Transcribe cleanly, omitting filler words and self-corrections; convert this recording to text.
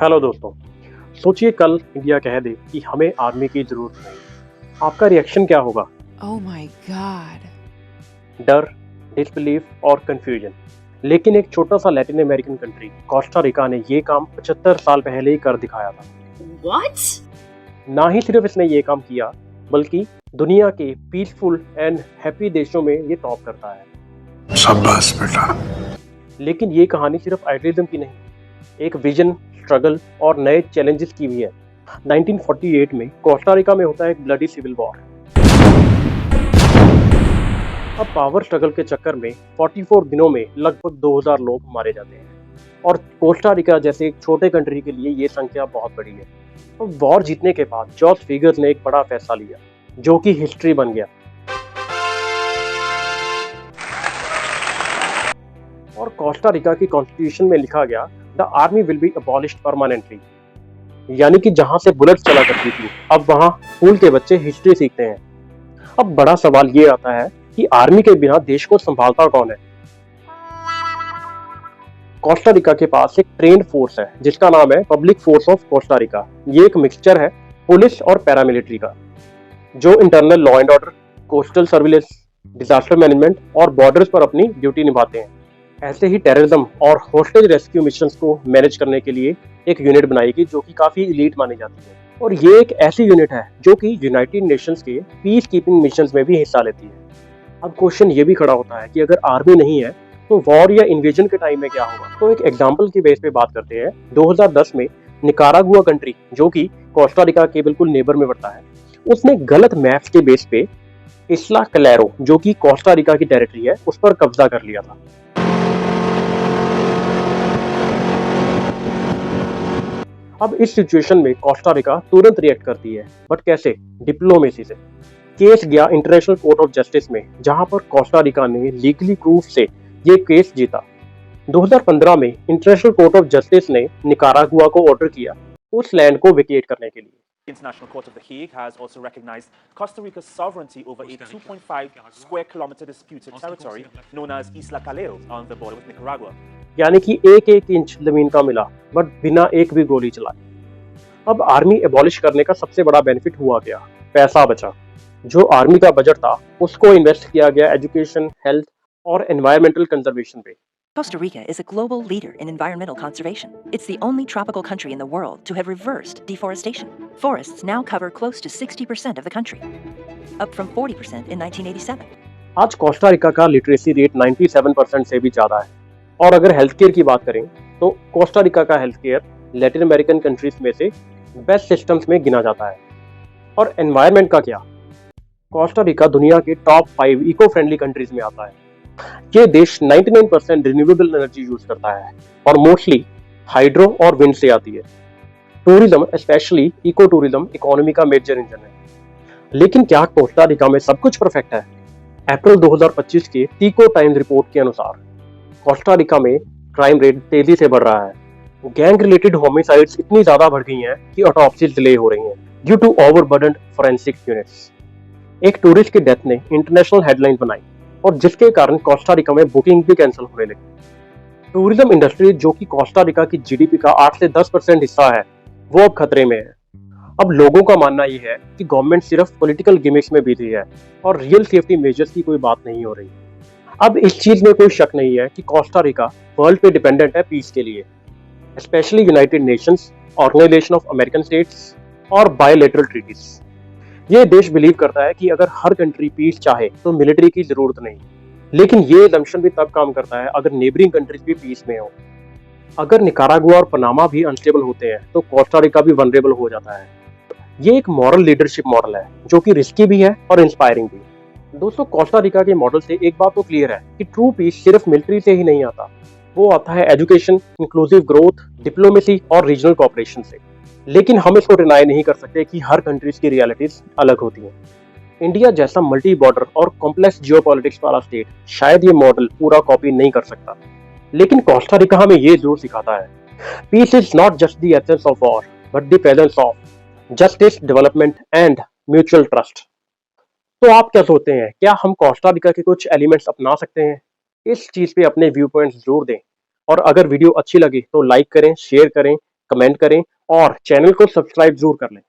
Hello दोस्तों। सोचिए कल इंडिया कह दे कि हमें आर्मी की जरूरत नहीं। आपका रिएक्शन क्या होगा? Oh my God. डर, डिसबिलीफ और कंफ्यूजन। लेकिन एक छोटा सा Latin American country Costa Rica ने ये काम 75 साल पहले ही कर दिखाया था। What? ना ही सिर्फ इसने ये काम किया, बल्कि दुनिया के पीसफुल एंड हैप्पी देशों में ये टॉप करता है। शाबाश बेटा। लेकिन ये कहानी सिर्फ आइडियलिज्म की नहीं, एक विजन, स्ट्रगल और नए चैलेंजेस की भी है। 1948 में कोस्टा रिका में होता है एक ब्लडी सिविल वॉर। अब पावर स्ट्रगल के चक्कर में 44 दिनों में लगभग 2000 लोग मारे जाते हैं और कोस्टा रिका जैसे एक छोटे कंट्री के लिए ये संख्या बहुत बड़ी है। अब वॉर जीतने के बाद जॉर्ज फिगर्स ने एक बड़ा फैसला लिया जो कि हिस्ट्री बन गया और कोस्टा रिका की कॉन्स्टिट्यूशन में लिखा गया the army will be abolished permanently. यानी कि जहां से बुलेट चला करती थी, अब वहां स्कूल के बच्चे हिस्ट्री सीखते हैं। अब बड़ा सवाल ये आता है कि आर्मी के बिना देश को संभालता कौन है? कोस्टा रिका के पास एक ट्रेन्ड फोर्स है जिसका नाम है public force of Costa Rica. ये एक मिक्सचर है पुलिस और पैरामिलिट्री का, जो internal law and order, coastal surveillance, disaster management और बॉर्डर्स पर अपनी ड्यूटी निभाते हैं। ऐसे ही टेररिज्म और होस्टेज रेस्क्यू मिशंस को मैनेज करने के लिए एक यूनिट बनाई गई जो कि काफी इलीट मानी जाती है। और ये एक ऐसी यूनिट है जो कि यूनाइटेड नेशंस के पीस कीपिंग मिशंस में भी हिस्सा लेती है। अब क्वेश्चन ये भी खड़ा होता है कि अगर आर्मी नहीं है तो वॉर या इन्वेजन के टाइम में क्या होगा? तो एक एग्जांपल की बेस पे बात करते हैं। 2010 में निकारागुआ कंट्री, जो कि कोस्टा रिका के बिल्कुल नेबर में पड़ता है, उसने गलत मैप्स के बेस पे इस्ला क्लैरो, जो कि कोस्टा रिका की टेरिटरी है, उस पर कब्जा कर लिया था। अब इस सिचुएशन में कोस्टा रिका तुरंत रिएक्ट करती है, बट कैसे? डिप्लोमेसी से। केस गया इंटरनेशनल कोर्ट ऑफ जस्टिस में, जहां पर कोस्टा रिका ने लीगली प्रूफ से ये केस जीता। 2015 में इंटरनेशनल कोर्ट ऑफ जस्टिस ने निकारागुआ को ऑर्डर किया उस लैंड को वेकेट करने के लिए। International Court of The Hague has also recognized Costa Rica's sovereignty over a 2.5 square kilometer disputed territory known as Isla Calero on the border with Nicaragua. यानी कि एक एक इंच जमीन का मिला, बट बिना एक भी गोली चलाए। अब आर्मी एबॉलिश करने का सबसे बड़ा बेनिफिट हुआ क्या? पैसा बचा। जो आर्मी का बजट था उसको इन्वेस्ट किया गया एजुकेशन, हेल्थ और एनवायरमेंटल कंजर्वेशन पे। Costa Rica is a global leader in environmental conservation. It's the only tropical country in the world to have reversed deforestation. Forests now cover close to 60% of the country, up from 40% in 1987. आज Costa Rica का literacy rate 97% से भी ज़्यादा है। और अगर health care की बात करें तो कोस्टा रिका का health care Latin American countries में से बेस्ट सिस्टम्स में गिना जाता है। और एनवायरनमेंट का क्या? कोस्टा रिका दुनिया के टॉप 5 इको फ्रेंडली कंट्रीज में आता है। ये देश 99% रिन्यूएबल एनर्जी यूज करता है और मोस्टली हाइड्रो और विंड से आती है। Tourism, specially eco tourism, economy का मेजर इंजन है। लेकिन क्या कोस्टा रिका में सब कुछ परफेक्ट है? अप्रैल 2025 के टीको टाइम्स रिपोर्ट के अनुसार कोस्टा रिका में क्राइम रेट तेजी से बढ़ रहा है। गैंग रिलेटेड होमिसाइड्स इतनी ज्यादा बढ़ गई हैं कि ऑटोप्सीज डिले हो रही हैं ड्यू टू ओवरबर्डन्ड फोरेंसिक यूनिट्स। एक टूरिस्ट की डेथ ने इंटरनेशनल हेडलाइंस बनाई और जिसके कारण कोस्टा रिका में बुकिंग भी कैंसिल होने लगी। टूरिज्म इंडस्ट्री, जो कि कोस्टा रिका की जीडीपी का 8 से 10% हिस्सा है, वो अब खतरे में है। अब लोगों का मानना ये है कि गवर्नमेंट सिर्फ पॉलिटिकल गिमिक्स में बिजी है और रियल सेफ्टी मेजर्स की कोई बात नहीं हो रही। अब इस चीज में कोई शक नहीं है कि कोस्टा रिका वर्ल्ड पे डिपेंडेंट है पीस के लिए, specially United Nations, Organization of American States और बायलैटरल ट्रीटीज। ये देश बिलीव करता है कि अगर हर कंट्री पीस चाहे तो मिलिट्री की जरूरत नहीं। लेकिन ये असम्पशन भी तब काम करता है अगर नेबरिंग कंट्रीज भी पीस में हो। अगर निकारागुआ और पनामा भी अनस्टेबल होते हैं तो कोस्टा रिका भी वनरेबल हो जाता है। ये एक मॉरल लीडरशिप मॉडल है जो कि रिस्की भी है और इंस्पायरिंग भी। दोस्तों, कोस्टा रिका के मॉडल से एक बात तो क्लियर है कि ट्रू पीस सिर्फ मिलिट्री से ही नहीं आता, वो आता है एजुकेशन, इंक्लूसिव ग्रोथ, डिप्लोमेसी और रीजनल कोऑपरेशन से। लेकिन हम इसको डिनाई नहीं कर सकते कि हर कंट्रीज की रियलिटीज अलग होती हैं। इंडिया जैसा मल्टी बॉर्डर और कॉम्प्लेक्स जियोपॉलिटिक्स वाला स्टेट शायद ये मॉडल पूरा कॉपी नहीं कर सकता, लेकिन कोस्टा रिका हमें ये जरूर सिखाता है, peace is not just the absence of war but the presence of justice, development and mutual trust. तो आप क्या सोचते हैं, क्या हम कोस्टा रिका के कुछ एलिमेंट्स अपना सकते हैं? इस चीज पे अपने व्यू पॉइंट्स जरूर दें और अगर वीडियो अच्छी लगी तो लाइक करें, शेयर करें, कमेंट करें और चैनल को सब्सक्राइब जरूर कर लें।